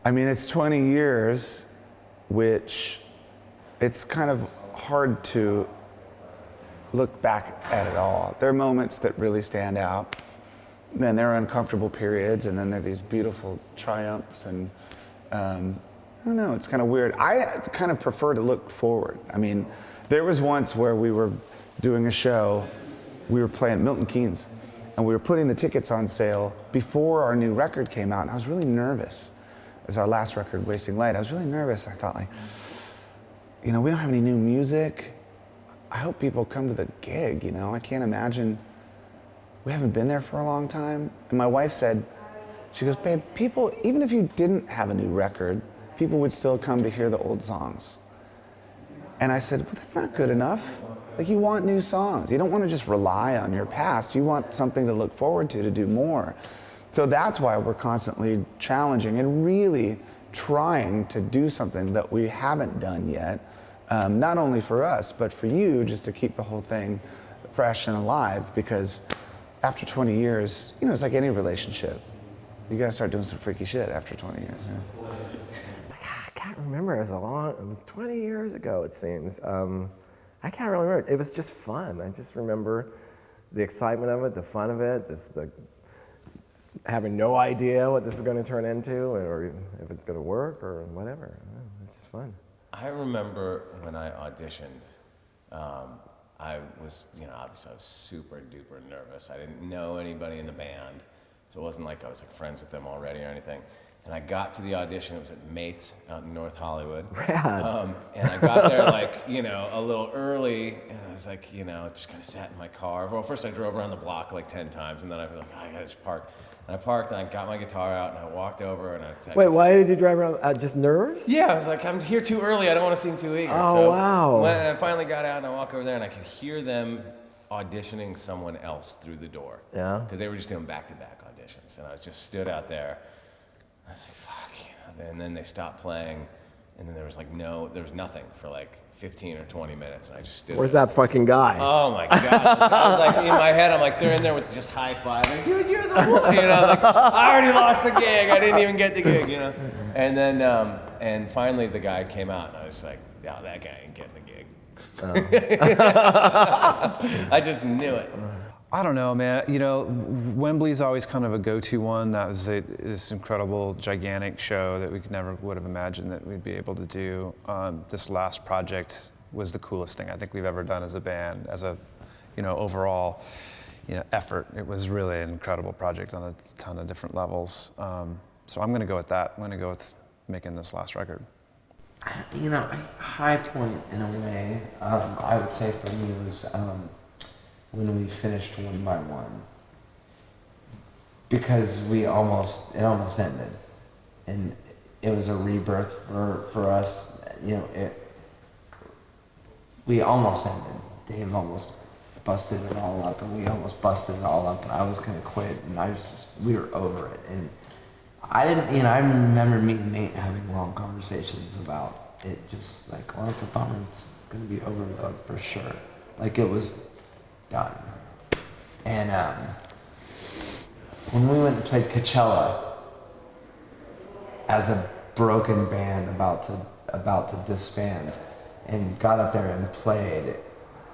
I mean, it's 20 years, which it's kind of hard to look back at it all. There are moments that really stand out, then there are uncomfortable periods, and then there are these beautiful triumphs, and I don't know, it's kind of weird. I kind of prefer to look forward. I mean, there was once where we were doing a show, we were playing Milton Keynes, and we were putting the tickets on sale before our new record came out, and I was really nervous. It was our last record, Wasting Light. I was really nervous. I thought, like, you know, we don't have any new music. I hope people come to the gig, you know? I can't imagine, we haven't been there for a long time. And my wife said, she goes, babe, people, even if you didn't have a new record, people would still come to hear the old songs. And I said, well, that's not good enough. Like, you want new songs. You don't want to just rely on your past. You want something to look forward to do more. So that's why we're constantly challenging and really trying to do something that we haven't done yet, not only for us, but for you, just to keep the whole thing fresh and alive, because after 20 years, you know, it's like any relationship. You gotta start doing some freaky shit after 20 years. Yeah. I can't remember, it was 20 years ago, it seems. I can't really remember, it was just fun. I just remember the excitement of it, the fun of it, just the having no idea what this is going to turn into, or if it's going to work, or whatever. It's just fun. I remember when I auditioned, I was, you know, obviously I was super duper nervous. I didn't know anybody in the band, so it wasn't like I was like friends with them already or anything. And I got to the audition, it was at Mates out in North Hollywood. Rad. And I got there like, you know, a little early, and I was like, you know, just kind of sat in my car. Well, first I drove around the block like 10 times, and then I was like, I gotta just park. And I parked, and I got my guitar out, and I walked over, and Wait, why did you drive around? Just nerves? Yeah, I was like, I'm here too early. I don't want to seem too eager. Oh, so wow. When I finally got out, and I walk over there, and I could hear them auditioning someone else through the door. Yeah. Because they were just doing back-to-back auditions, and I was just stood out there. I was like, fuck, you know. And then they stopped playing, and then there was nothing for like 15 or 20 minutes, and I just stood Where's there. that fucking guy? Oh my God. I was like, in my head, I'm like, they're in there with just high-fiving. Dude, you're the one. You know, like, I already lost the gig. I didn't even get the gig, you know. And then, and finally the guy came out, and I was like, yeah, that guy ain't getting the gig. Oh. I just knew it. I don't know, man. You know, Wembley's always kind of a go-to one. That was this incredible, gigantic show that we never would have imagined that we'd be able to do. This last project was the coolest thing I think we've ever done as a band, as a, you know, overall, you know, effort. It was really an incredible project on a ton of different levels. So I'm going to go with that. I'm going to go with making this last record. You know, a high point in a way, I would say for me was when we finished One by One, because it almost ended, and it was a rebirth for us. You know, we almost ended. Dave almost busted it all up, and we almost busted it all up. And I was gonna quit, and we were over it. And I didn't, you know, I remember me and Nate having long conversations about it, just like, well, it's a bummer. It's gonna be over for sure. Like, it was done. And when we went and played Coachella as a broken band about to disband, and got up there and played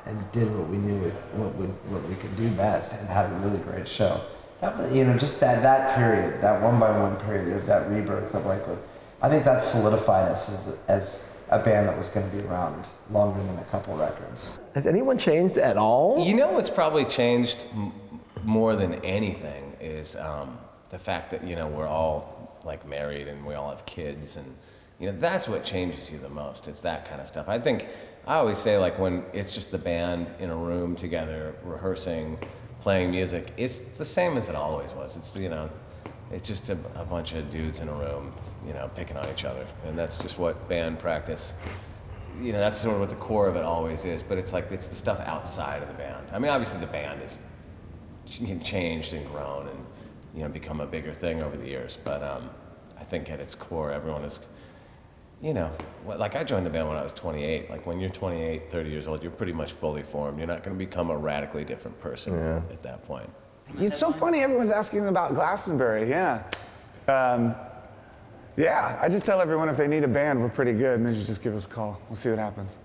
and did what we knew what we could do best, and had a really great show. That was, you know, just that period, that One by One period, that rebirth of Lakewood, I think that solidified us as a band that was going to be around longer than a couple records. Has anyone changed at all? You know what's probably changed more than anything is the fact that, you know, we're all like married and we all have kids, and you know, that's what changes you the most. It's that kind of stuff. I think I always say, like, when it's just the band in a room together rehearsing, playing music, it's the same as it always was. It's, you know, it's just a bunch of dudes in a room, you know, picking on each other, and that's just what band practice, you know, that's sort of what the core of it always is. But it's like, it's the stuff outside of the band. I mean, obviously the band is changed and grown and, you know, become a bigger thing over the years. But I think at its core, everyone is, you know, like I joined the band when I was 28. Like, when you're 28, 30 years old, you're pretty much fully formed. You're not going to become a radically different person at that point. It's so funny, everyone's asking about Glastonbury, yeah. Yeah, I just tell everyone if they need a band, we're pretty good, and they should just give us a call. We'll see what happens.